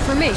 for me.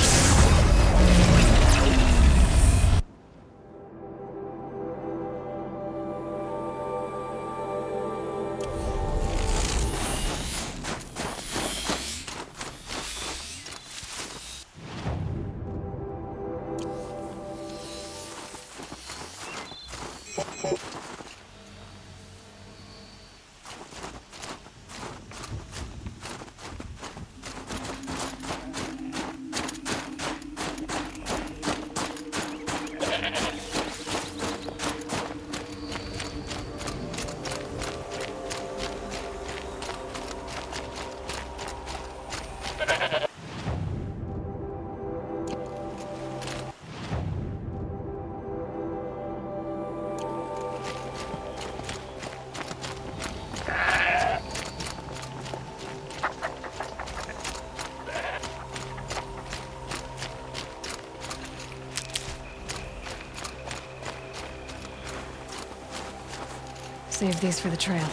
Save these for the trail.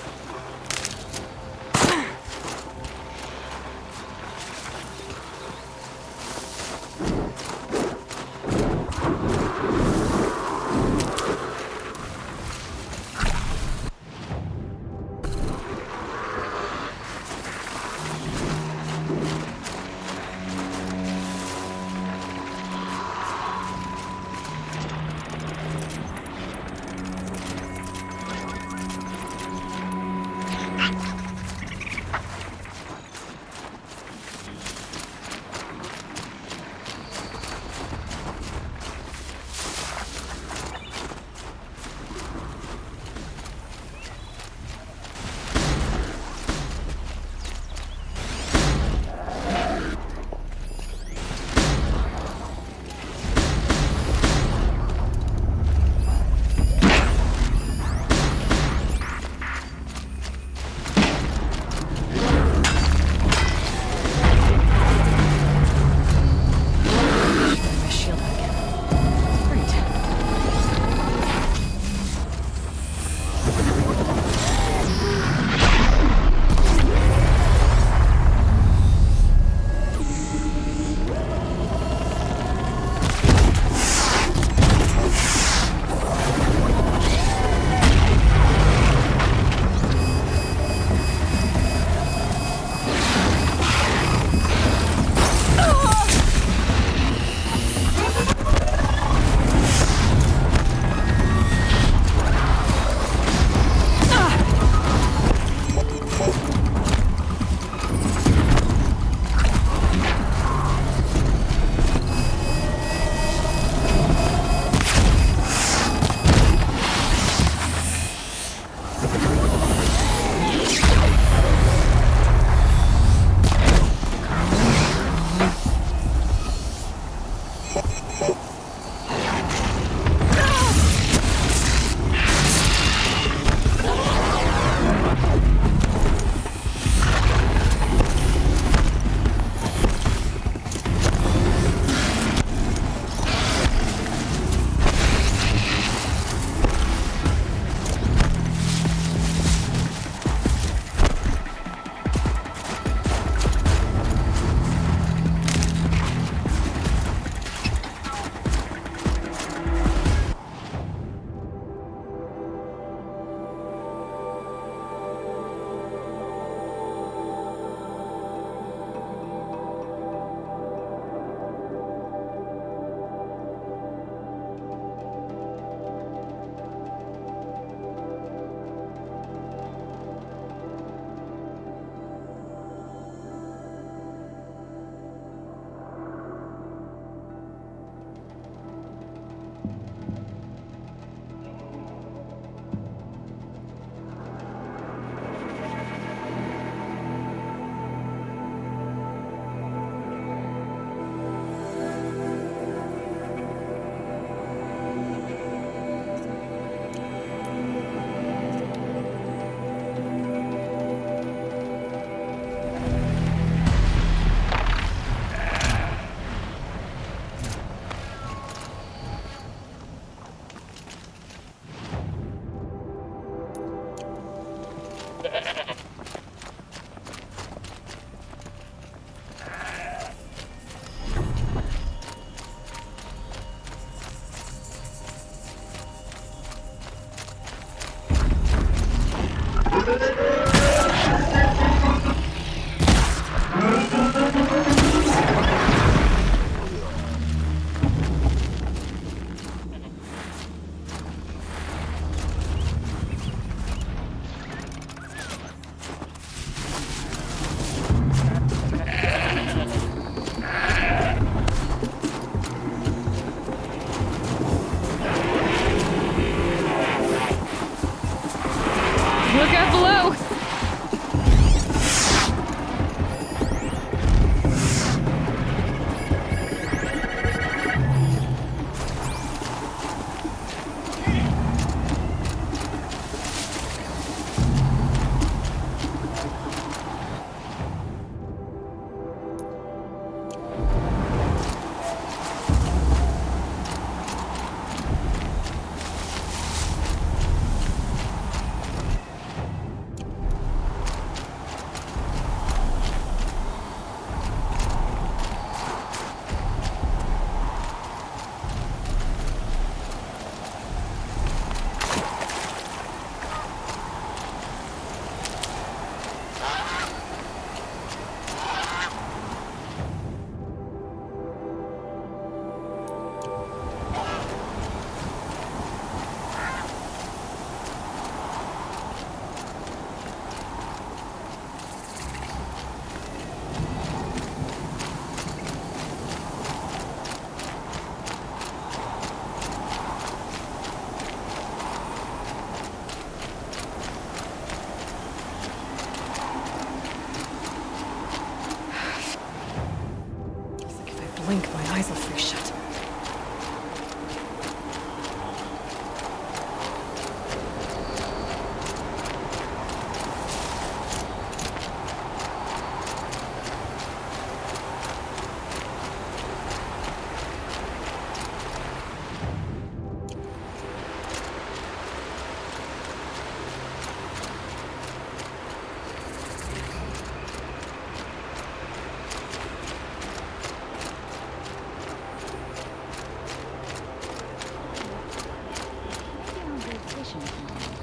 My eyes will freeze shut.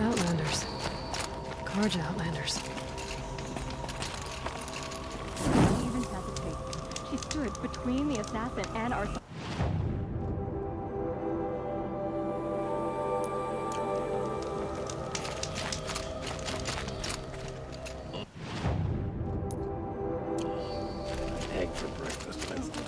Outlanders. Carja Outlanders. She even hesitated. She stood between the assassin and our... Egg for breakfast, for instance.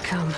come.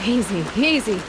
Easy, easy.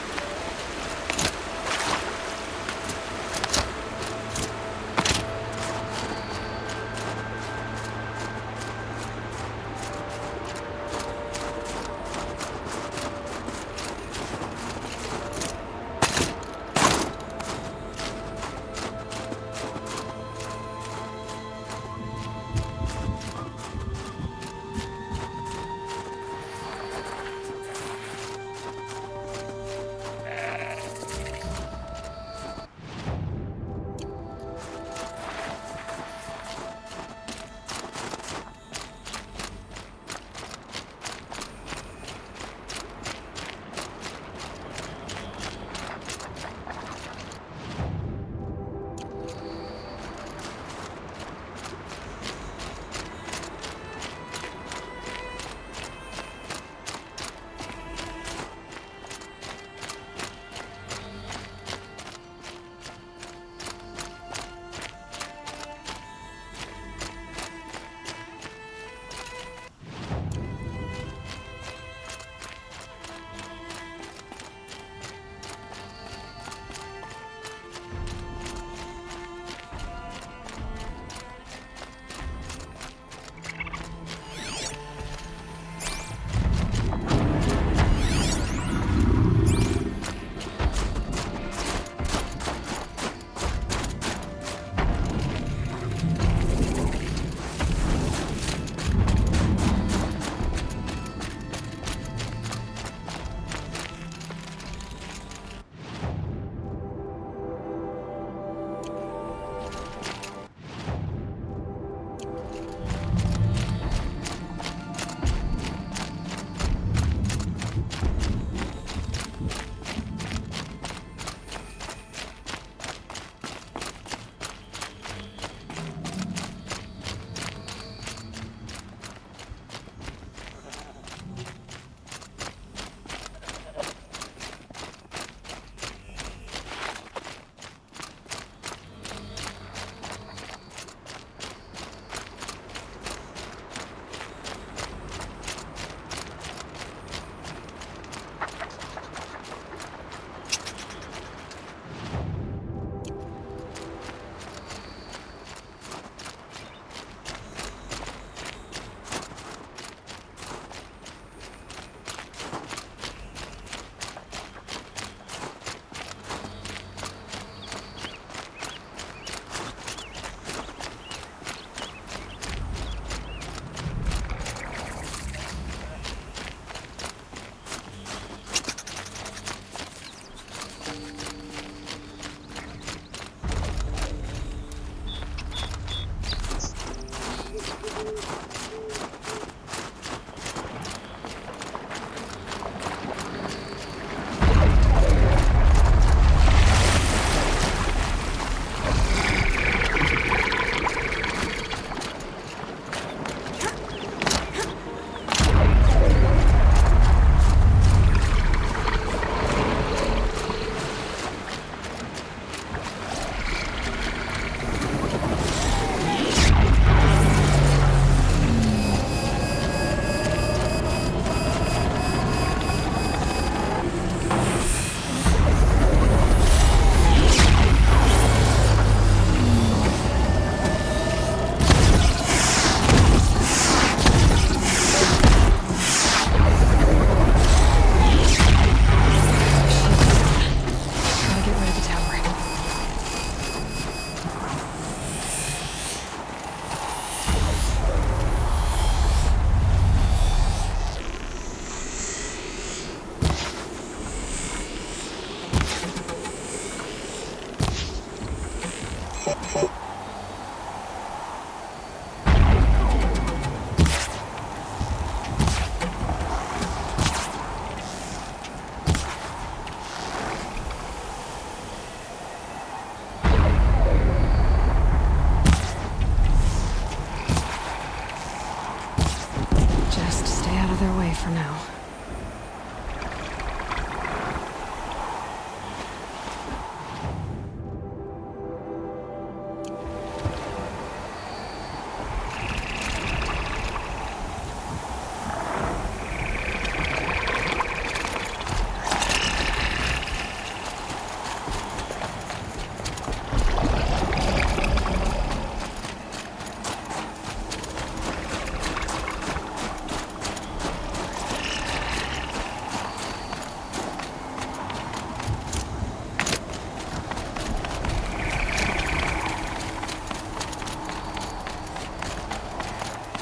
for now.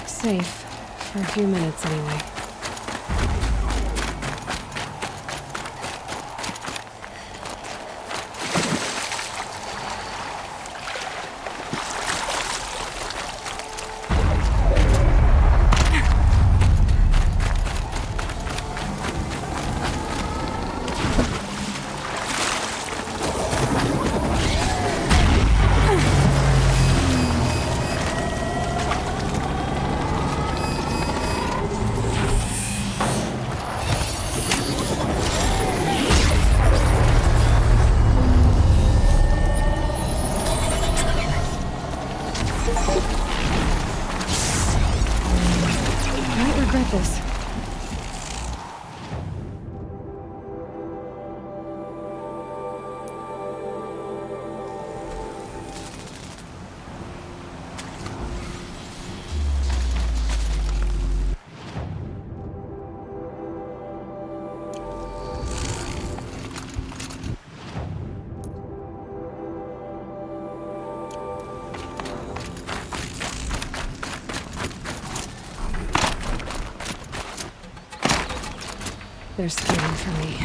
Safe. For a few minutes, anyway. This. They're scanning for me.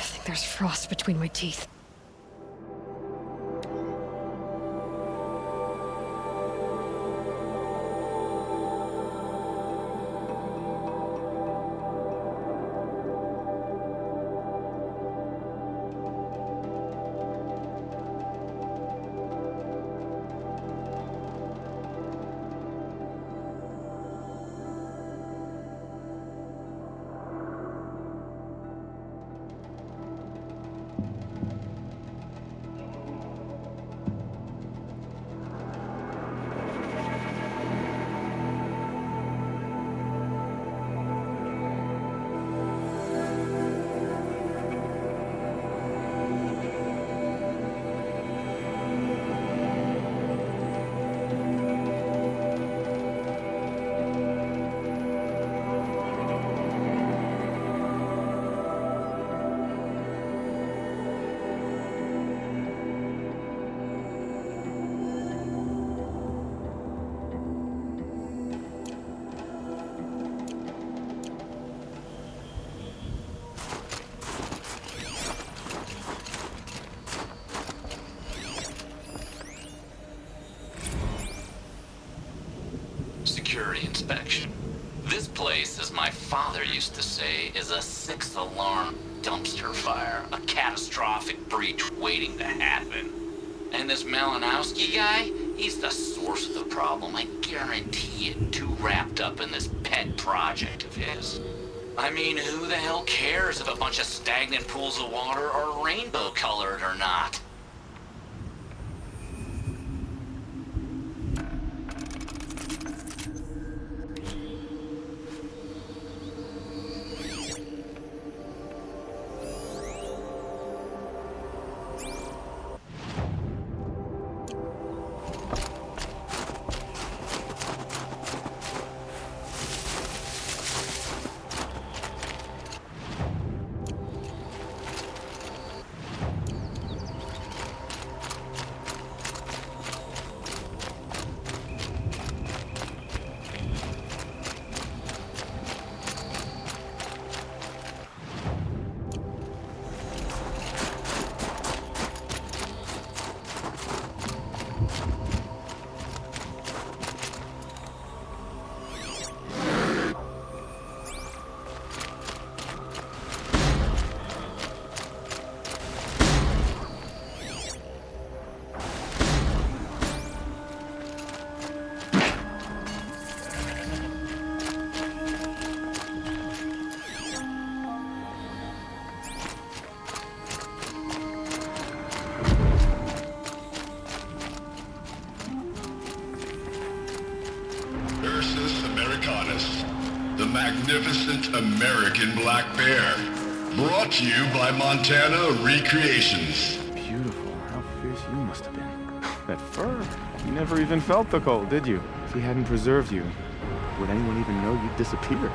I think there's frost between my teeth. Security inspection. This place, as my father used to say, is a six-alarm dumpster fire, a catastrophic breach waiting to happen. And this Malinowski guy, he's the source of the problem. I guarantee it, too wrapped up in this pet project of his. I mean, who the hell cares if a bunch of stagnant pools of water are rainbow-colored or not? magnificent American black bear. Brought to you by Montana Recreations. Beautiful. How fierce you must have been. That fur. You never even felt the cold, did you? If he hadn't preserved you, would anyone even know you'd disappeared?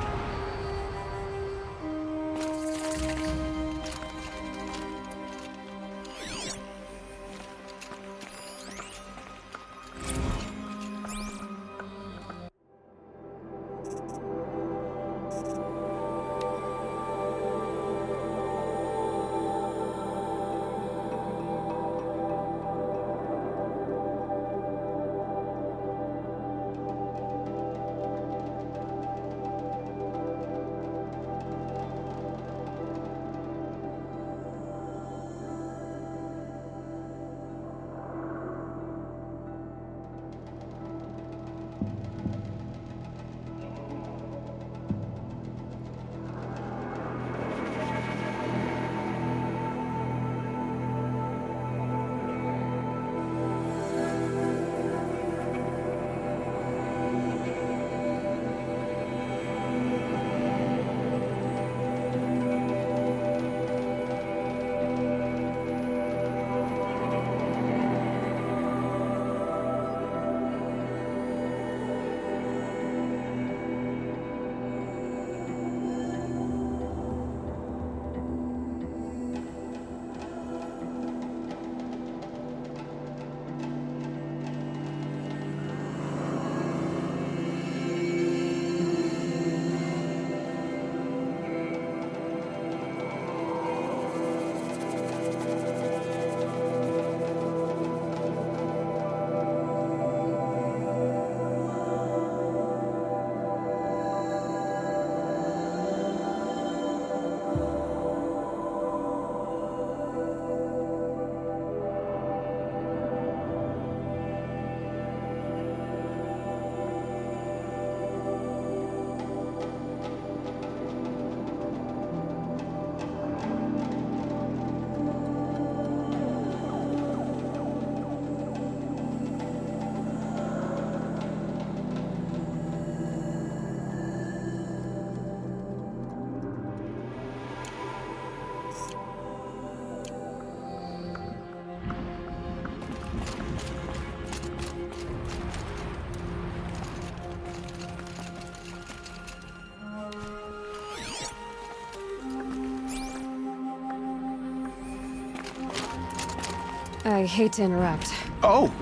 I hate to interrupt. Oh,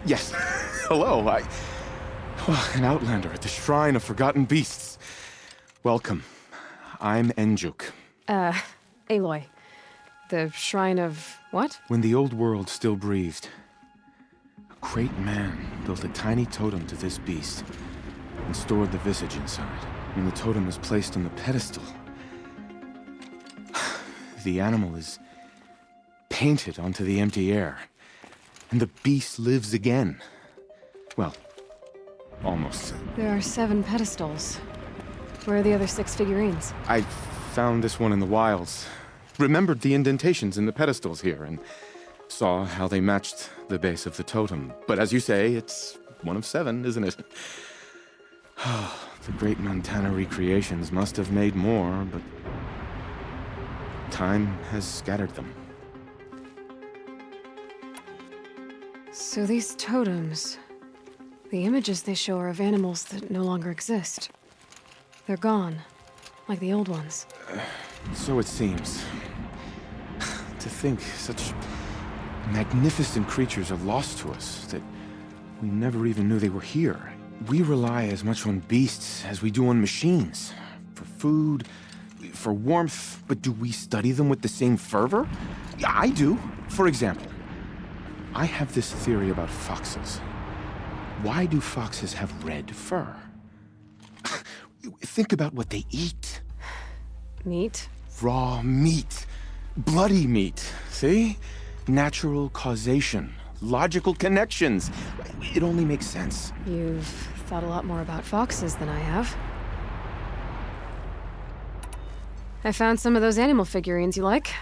Yes. Hello, an outlander at the Shrine of Forgotten Beasts. Welcome. I'm Enjuk. Aloy. The Shrine of what? When the old world still breathed, a great man built a tiny totem to this beast and stored the visage inside. When the totem was placed on the pedestal, the animal is painted onto the empty air, and the beast lives again. Well, almost. There are 7 pedestals. Where are the other 6 figurines? I found this one in the wilds. Remembered the indentations in the pedestals here, and saw how they matched the base of the totem. But as you say, it's one of 7, isn't it? The great Montana Recreations must have made more, but time has scattered them. So these totems... the images they show are of animals that no longer exist. They're gone, like the old ones. So it seems. To think such magnificent creatures are lost to us, that we never even knew they were here. We rely as much on beasts as we do on machines. For food, for warmth, but do we study them with the same fervor? I do. For example, I have this theory about foxes. Why do foxes have red fur? Think about what they eat. Meat? Raw meat. Bloody meat. See? Natural causation. Logical connections. It only makes sense. You've thought a lot more about foxes than I have. I found some of those animal figurines you like.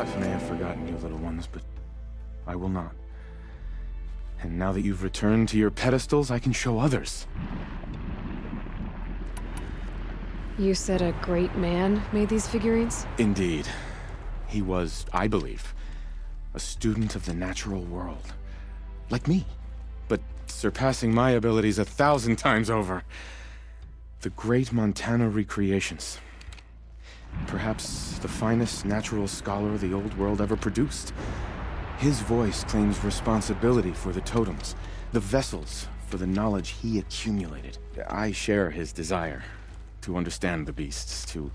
I may have forgotten you, little ones, but I will not. And now that you've returned to your pedestals, I can show others. You said a great man made these figurines? Indeed. He was, I believe, a student of the natural world. Like me, but surpassing my abilities 1,000 times over. The great Montana recreations. Perhaps the finest natural scholar the old world ever produced. His voice claims responsibility for the totems, the vessels for the knowledge he accumulated. I share his desire to understand the beasts, to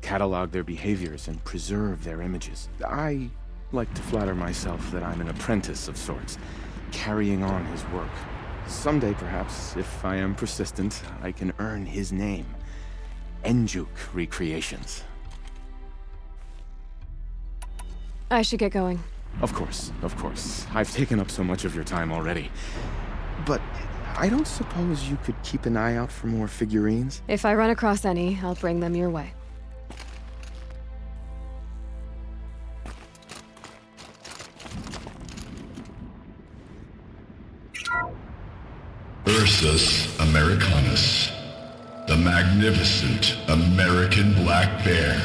catalog their behaviors and preserve their images. I like to flatter myself that I'm an apprentice of sorts, carrying on his work. Someday, perhaps, if I am persistent, I can earn his name. Enjuk Recreations. I should get going. Of course, of course. I've taken up so much of your time already. But I don't suppose you could keep an eye out for more figurines? If I run across any, I'll bring them your way. Ursus americanus, the magnificent American black bear.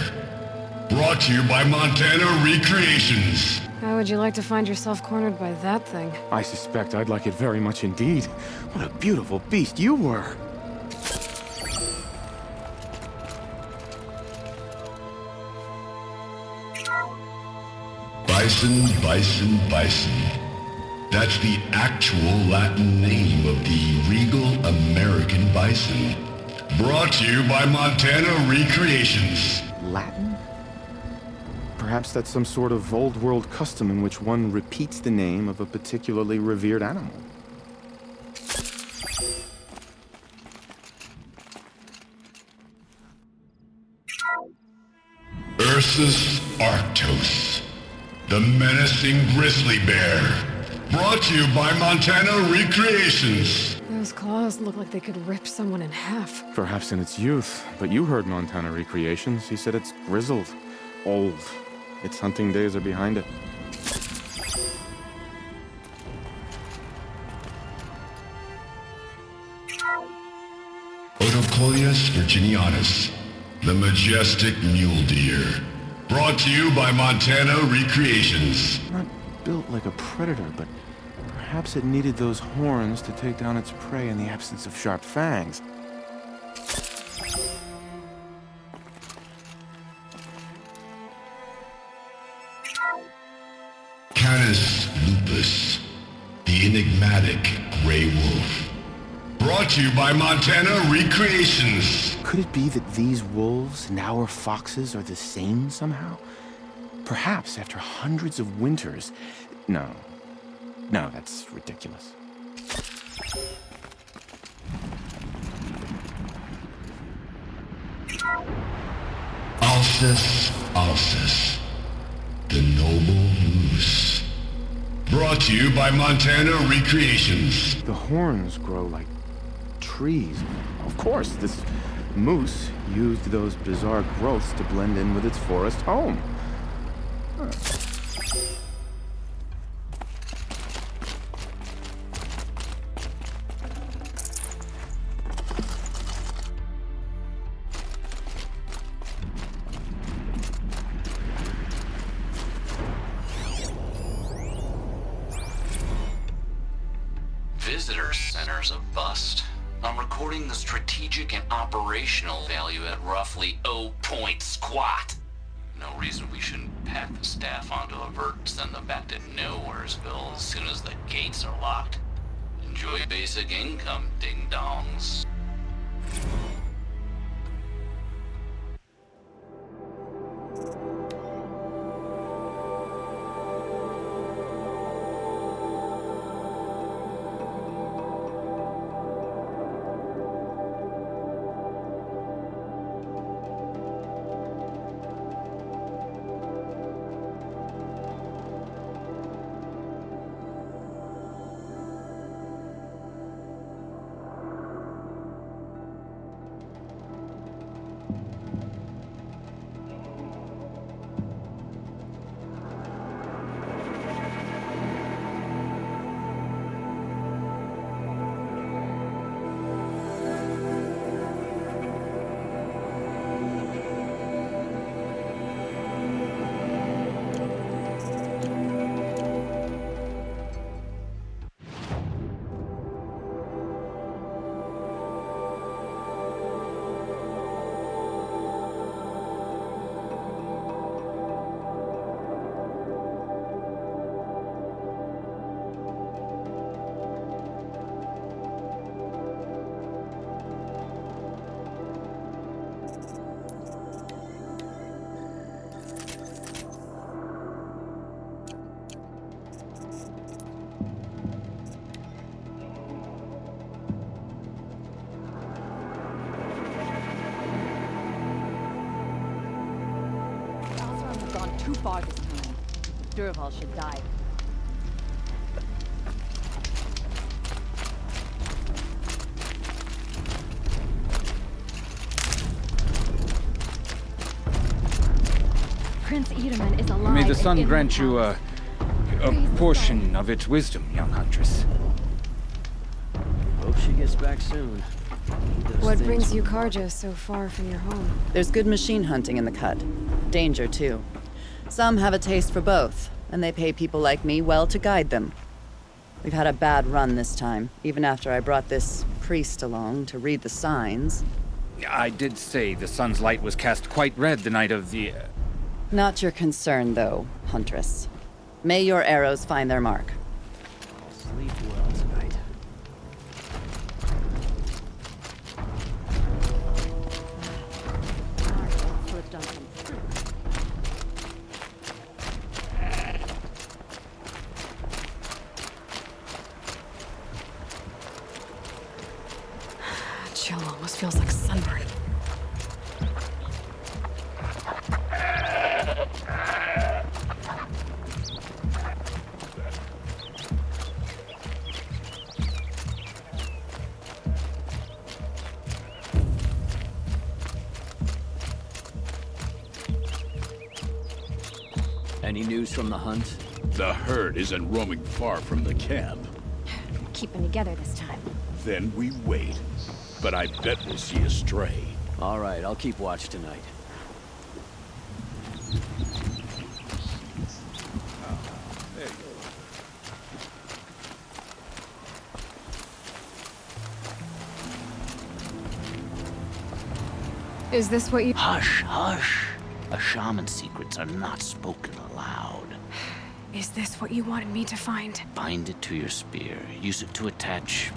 Brought to you by Montana Recreations. How would you like to find yourself cornered by that thing? I suspect I'd like it very much indeed. What a beautiful beast you were! Bison, bison, bison. That's the actual Latin name of the regal American bison. Brought to you by Montana Recreations. Latin? Perhaps that's some sort of old world custom in which one repeats the name of a particularly revered animal. Ursus arctos, the menacing grizzly bear. Brought to you by Montana Recreations. Those claws look like they could rip someone in half. Perhaps in its youth, but you heard Montana Recreations. He said it's grizzled, old. Its hunting days are behind it. Otocolius virginianus, the majestic mule deer. Brought to you by Montana Recreations. Not built like a predator, but perhaps it needed those horns to take down its prey in the absence of sharp fangs. Canis lupus, the enigmatic gray wolf. Brought to you by Montana Recreations. Could it be that these wolves and our foxes are the same somehow? Perhaps after hundreds of winters... No, that's ridiculous. Alcis alcis, the noble moose. Brought to you by Montana Recreations. The horns grow like trees. Of course, this moose used those bizarre growths to blend in with its forest home. Huh. Visitor center's a bust. I'm recording the strategic and operational value at roughly 0 point squat. No reason we shouldn't pack the staff onto a vert and send them back to Nowheresville as soon as the gates are locked. Enjoy basic income, ding-dongs. too far this time. Durval should die. Prince Edaman is alive. May the sun and in grant the you house. a portion of its wisdom, young huntress. Hope she gets back soon. What brings you Karja so far from your home? There's good machine hunting in the cut. Danger, too. Some have a taste for both, and they pay people like me well to guide them. We've had a bad run this time, even after I brought this priest along to read the signs. I did say the sun's light was cast quite red the night of the... Not your concern, though, Huntress. May your arrows find their mark. I'll sleep well tonight. So it's done some fruit. Chill almost feels like sunburn. Any news from the hunt? The herd isn't roaming far from the camp. Keeping together this time. Then we wait. But I bet we'll see a stray. All right, I'll keep watch tonight. Is this what you... Hush, hush. A shaman's secrets are not spoken aloud. Is this what you wanted me to find? Bind it to your spear. Use it to attach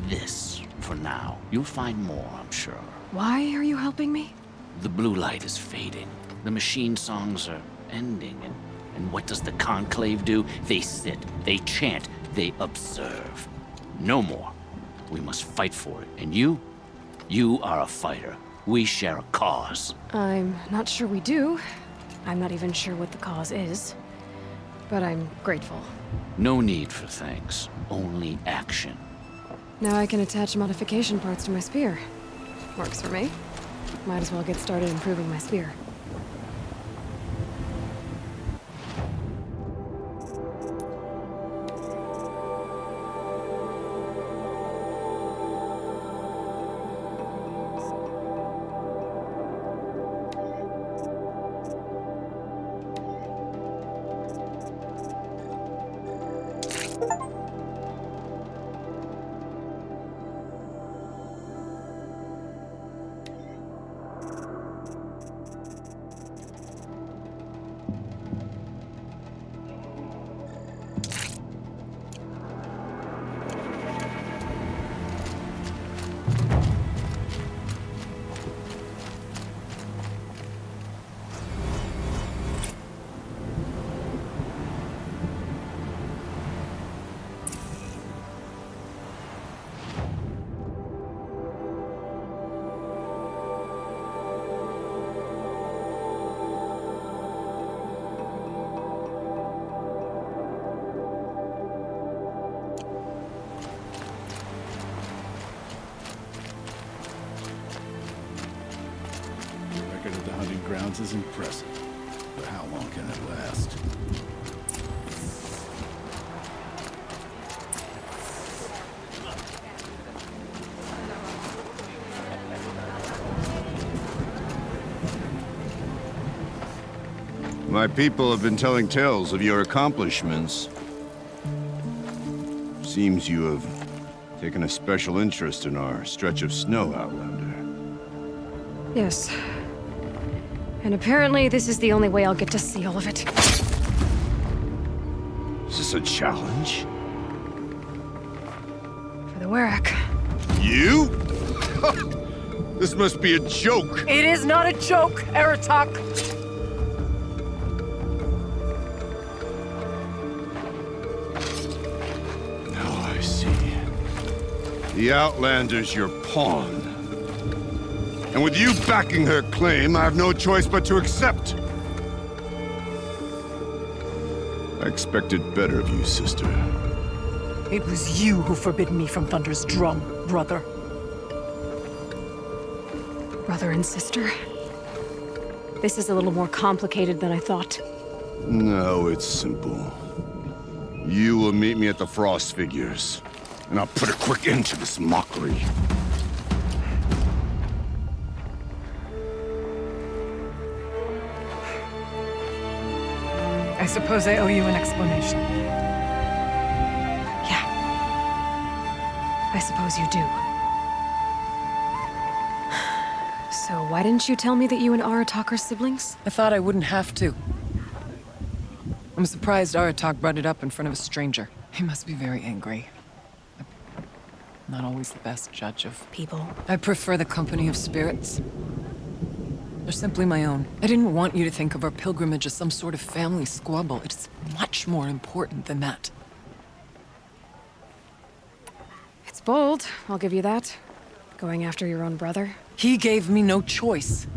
this for now. You'll find more, I'm sure. Why are you helping me? The blue light is fading. The machine songs are ending. And what does the conclave do? They sit, they chant, they observe. No more. We must fight for it. And you are a fighter. We share a cause. I'm not sure we do. I'm not even sure what the cause is. But I'm grateful. No need for thanks. Only action. Now I can attach modification parts to my spear. Works for me. Might as well get started improving my spear. Of the hunting grounds is impressive, but how long can it last? My people have been telling tales of your accomplishments. Seems you have taken a special interest in our stretch of snow, Outlander. Yes. And apparently this is the only way I'll get to see all of it. Is this a challenge? For the Warwick. You? This must be a joke. It is not a joke, Eratak! Now I see. The Outlander's your pawn. And with you backing her claim, I have no choice but to accept. I expected better of you, sister. It was you who forbid me from Thunder's drum, brother. Brother and sister? This is a little more complicated than I thought. No, it's simple. You will meet me at the Frost Figures, and I'll put a quick end to this mockery. I suppose I owe you an explanation. Yeah. I suppose you do. So why didn't you tell me that you and Aratak are siblings? I thought I wouldn't have to. I'm surprised Aratak brought it up in front of a stranger. He must be very angry. I'm not always the best judge of People. I prefer the company of spirits. They're simply my own. I didn't want you to think of our pilgrimage as some sort of family squabble. It's much more important than that. It's bold, I'll give you that. Going after your own brother. He gave me no choice.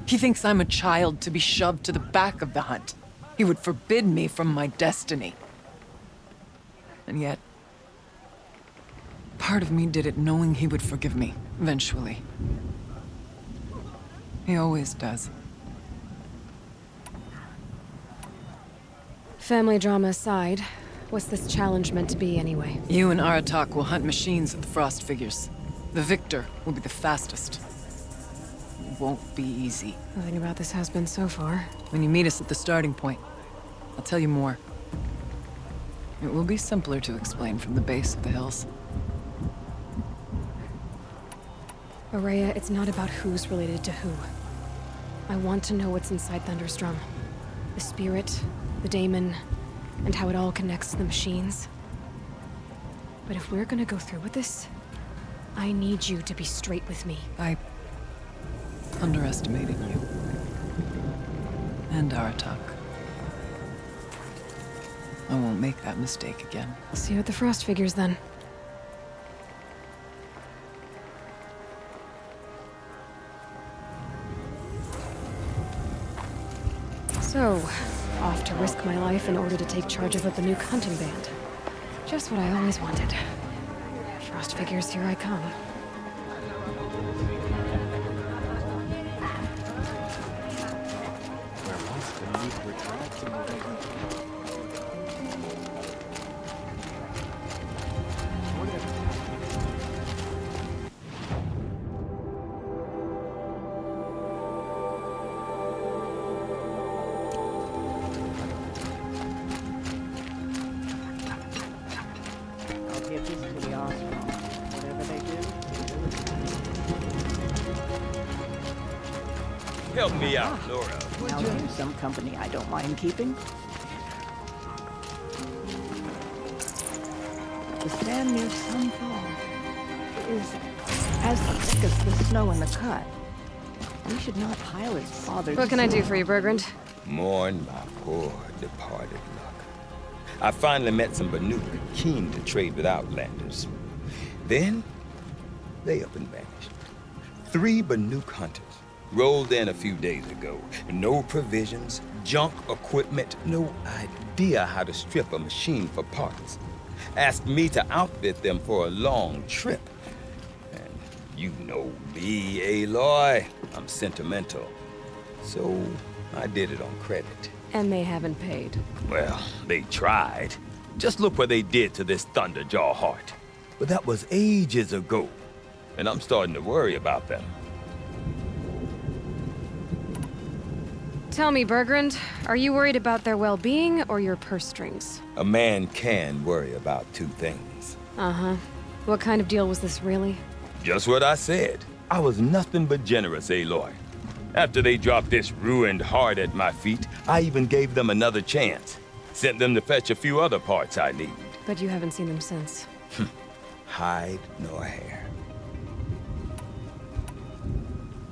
He thinks I'm a child to be shoved to the back of the hunt. He would forbid me from my destiny. And yet, part of me did it knowing he would forgive me, eventually. He always does. Family drama aside, what's this challenge meant to be anyway? You and Aratak will hunt machines at the Frost Figures. The victor will be the fastest. It won't be easy. Nothing about this has been so far. When you meet us at the starting point, I'll tell you more. It will be simpler to explain from the base of the hills. Araya, it's not about who's related to who. I want to know what's inside Thunderstrom. The spirit, the daemon, and how it all connects to the machines. But if we're gonna go through with this, I need you to be straight with me. I underestimated you. And Aratak. I won't make that mistake again. See you at the Frost Figures then. So, off to risk my life in order to take charge of a Banuk hunting band. Just what I always wanted. Frost Figures, here I come. Help me out, Laura. Now here's some company I don't mind keeping. The stand near Sunfall is as thick as the snow in the cut. We should not pile his father's... What can I do for you, Bergrand? Mourn my poor departed luck. I finally met some Banuk keen to trade with Outlanders. Then, they up and vanished. 3 Banuk hunters rolled in a few days ago. No provisions, junk equipment, no idea how to strip a machine for parts. Asked me to outfit them for a long trip. And you know me, Aloy. I'm sentimental. So I did it on credit. And they haven't paid. Well, they tried. Just look what they did to this Thunderjaw heart. But that was ages ago. And I'm starting to worry about them. Tell me, Bergrand, are you worried about their well-being or your purse strings? A man can worry about 2 things. Uh-huh. What kind of deal was this, really? Just what I said. I was nothing but generous, Aloy. After they dropped this ruined heart at my feet, I even gave them another chance. Sent them to fetch a few other parts I need. But you haven't seen them since. Hide nor hair.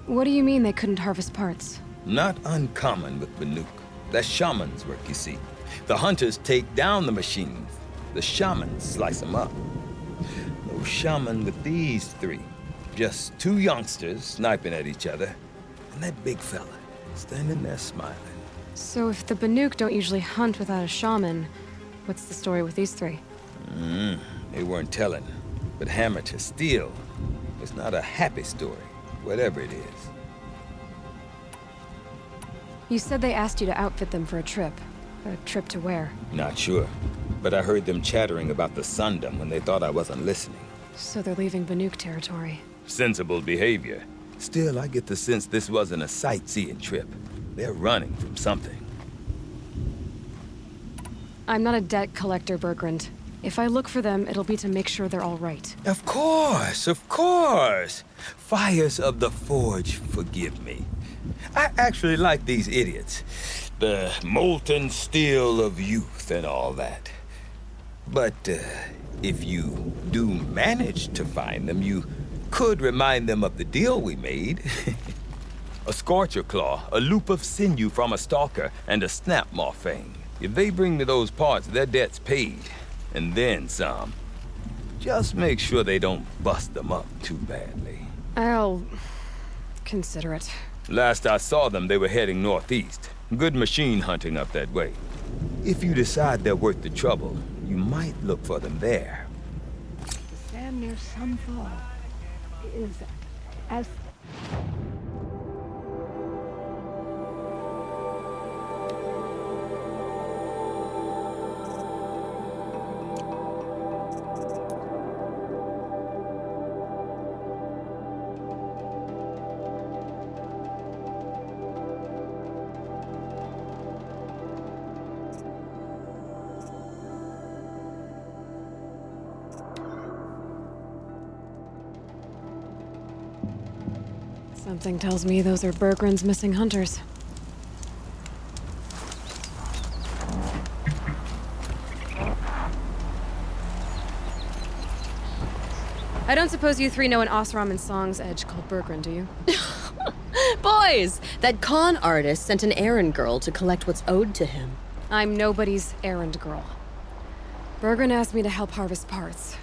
What do you mean they couldn't harvest parts? Not uncommon with Banuk. That's shaman's work, you see. The hunters take down the machines. The shamans slice them up. No shaman with these 3. Just 2 youngsters sniping at each other. And that big fella standing there smiling. So if the Banuk don't usually hunt without a shaman, What's the story with these three? They weren't telling. But hammer to steel, it's not a happy story, whatever it is. You said they asked you to outfit them for a trip. A trip to where? Not sure. But I heard them chattering about the Sundom when they thought I wasn't listening. So they're leaving Banuk territory. Sensible behavior. Still, I get the sense this wasn't a sightseeing trip. They're running from something. I'm not a debt collector, Bergrand. If I look for them, it'll be to make sure they're all right. Of course, of course. Fires of the Forge, forgive me. I actually like these idiots. The molten steel of youth and all that. But if you do manage to find them, you could remind them of the deal we made. A scorcher claw, a loop of sinew from a stalker, and a snap maw fang. If they bring me those parts, their debt's paid. And then some. Just make sure they don't bust them up too badly. I'll consider it. Last I saw them, they were heading northeast. Good machine hunting up that way. If you decide they're worth the trouble, you might look for them there. The sand near Sunfall is as... Something tells me those are Bergrand's missing hunters. I don't suppose you three know an Osram and Song's edge called Bergrand, do you? Boys! That con artist sent an errand girl to collect what's owed to him. I'm nobody's errand girl. Bergrand asked me to help harvest parts.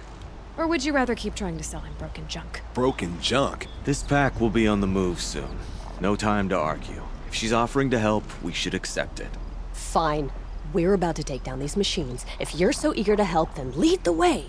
Or would you rather keep trying to sell him broken junk? Broken junk? This pack will be on the move soon. No time to argue. If she's offering to help, we should accept it. Fine. We're about to take down these machines. If you're so eager to help, then lead the way.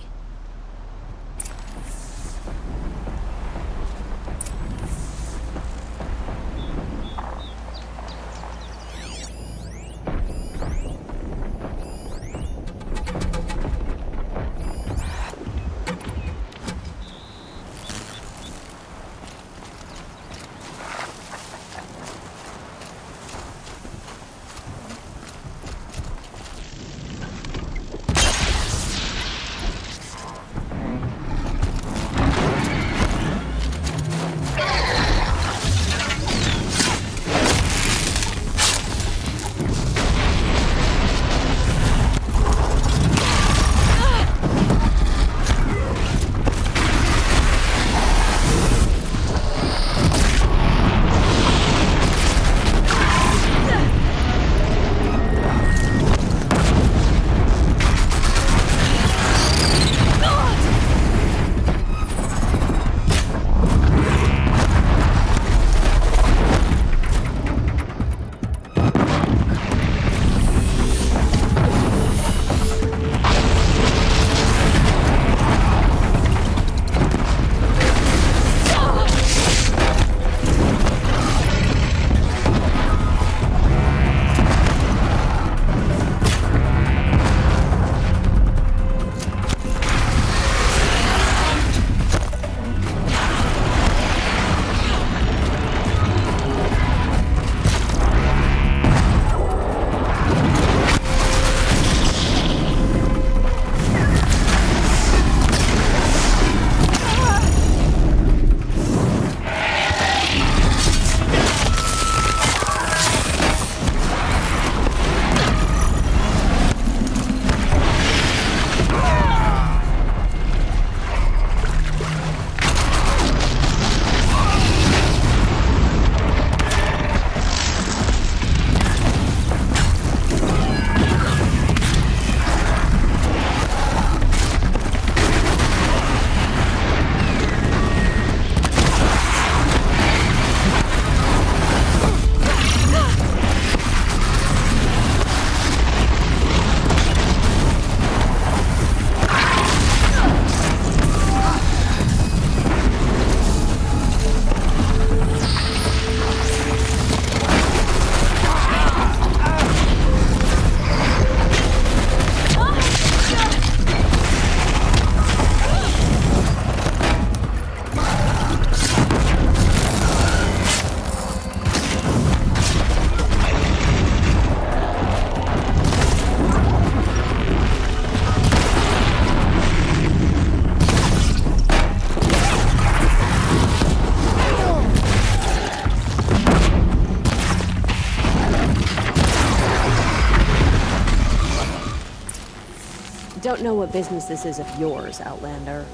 don't know what business this is of yours, Outlander.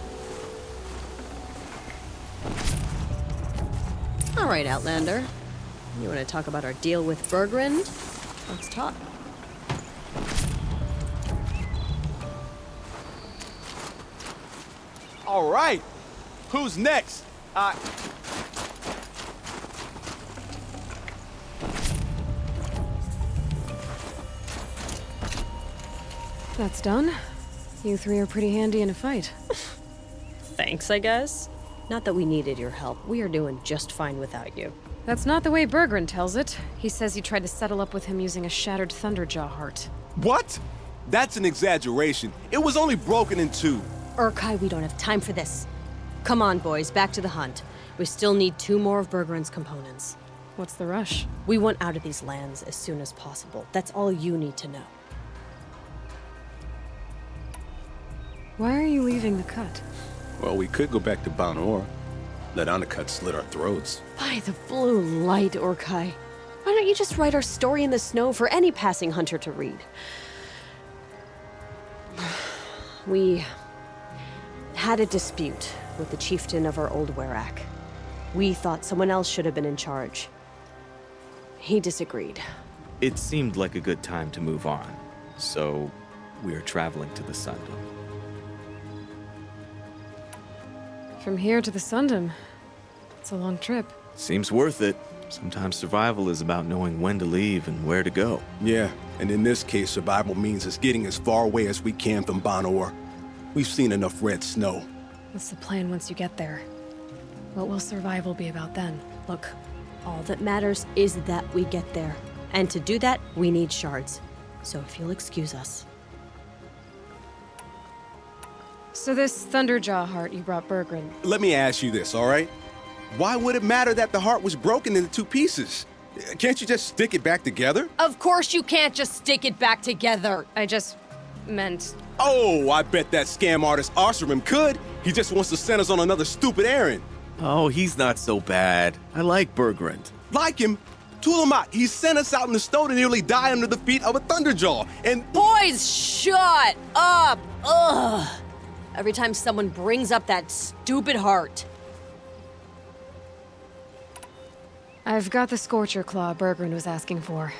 All right, Outlander. You want to talk about our deal with Bergrund? Let's talk. All right. Who's next? That's done. You three are pretty handy in a fight. Thanks, I guess. Not that we needed your help. We are doing just fine without you. That's not the way Bergrund tells it. He says you tried to settle up with him using a shattered Thunderjaw heart. What? That's an exaggeration. It was only broken in two. Urkai, we don't have time for this. Come on, boys, back to the hunt. We still need 2 more of Bergrund's components. What's the rush? We want out of these lands as soon as possible. That's all you need to know. Why are you leaving the cut? Well, we could go back to Banor. Let Annak slit our throats. By the blue light, Urkai. Why don't you just write our story in the snow for any passing hunter to read? We had a dispute with the chieftain of our old Werak. We thought someone else should have been in charge. He disagreed. It seemed like a good time to move on, so we're traveling to the Sundom. From here to the Sundom. It's a long trip. Seems worth it. Sometimes survival is about knowing when to leave and where to go. Yeah, and in this case, survival means us getting as far away as we can from Banor. We've seen enough red snow. What's the plan once you get there? What will survival be about then? Look, all that matters is that we get there. And to do that, we need shards. So if you'll excuse us. So this Thunderjaw heart you brought Bergrund. Let me ask you this, all right? Why would it matter that the heart was broken into 2 pieces? Can't you just stick it back together? Of course you can't just stick it back together. I just meant... Oh, I bet that scam artist Arsarim could. He just wants to send us on another stupid errand. Oh, he's not so bad. I like Bergrund. Like him? Tulamat, he sent us out in the snow to nearly die under the feet of a Thunderjaw, and... Boys, shut up! Ugh! Every time someone brings up that stupid heart. I've got the Scorcher Claw Bergrund was asking for.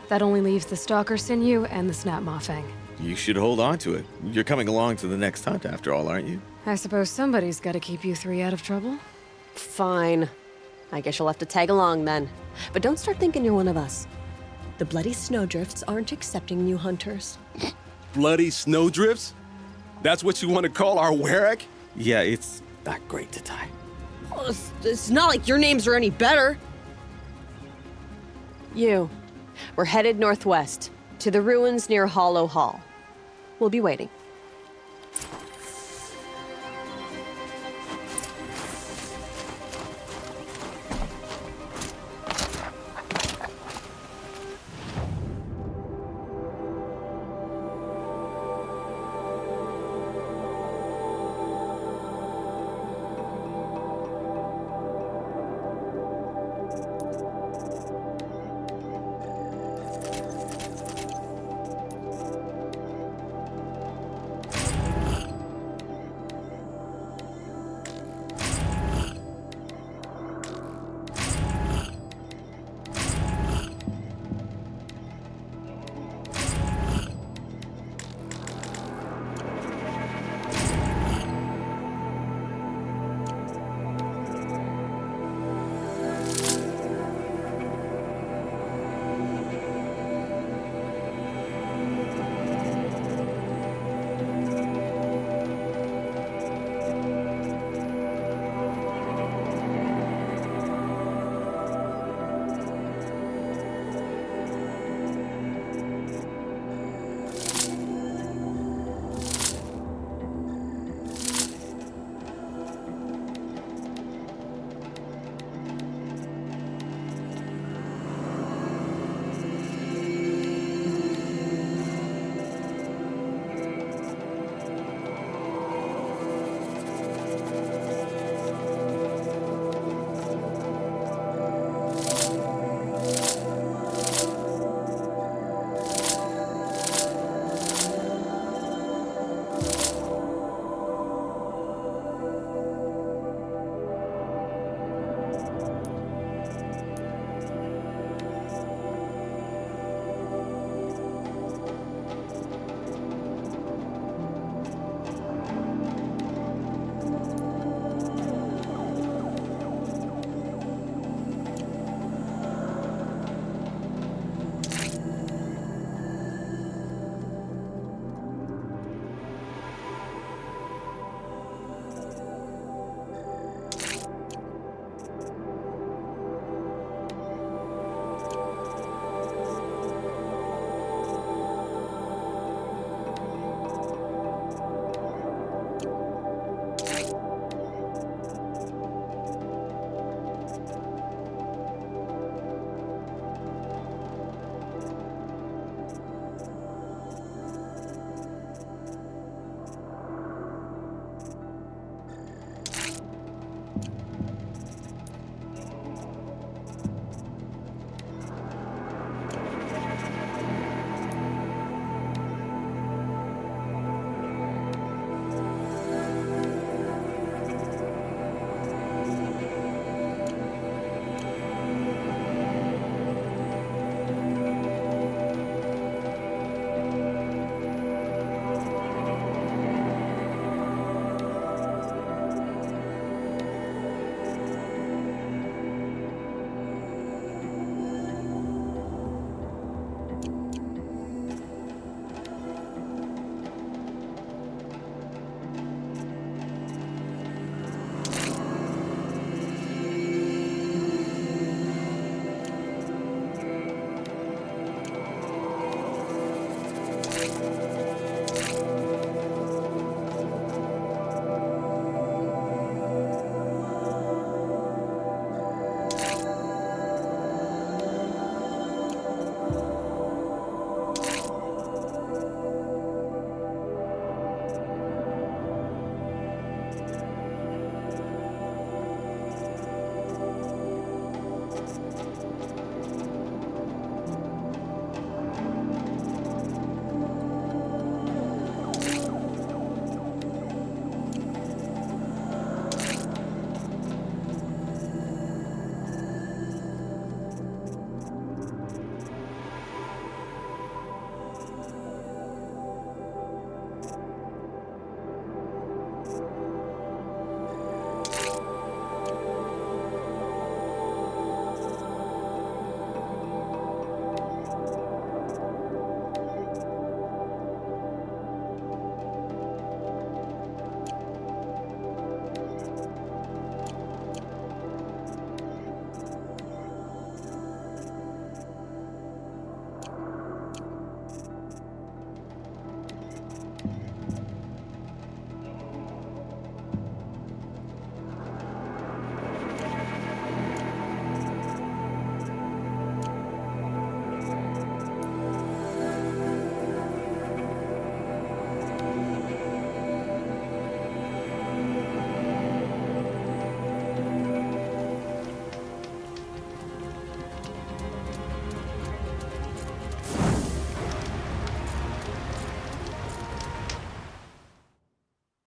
That only leaves the Stalker Sinew and the Snap Maw Fang. You should hold on to it. You're coming along to the next hunt after all, aren't you? I suppose somebody's gotta keep you 3 out of trouble. Fine. I guess you'll have to tag along then. But don't start thinking you're one of us. The Bloody Snowdrifts aren't accepting new hunters. Bloody Snowdrifts? That's what you want to call our Werak? Yeah, it's not great to tie. Well, it's not like your names are any better. We're headed northwest, to the ruins near Hollow Hall. We'll be waiting.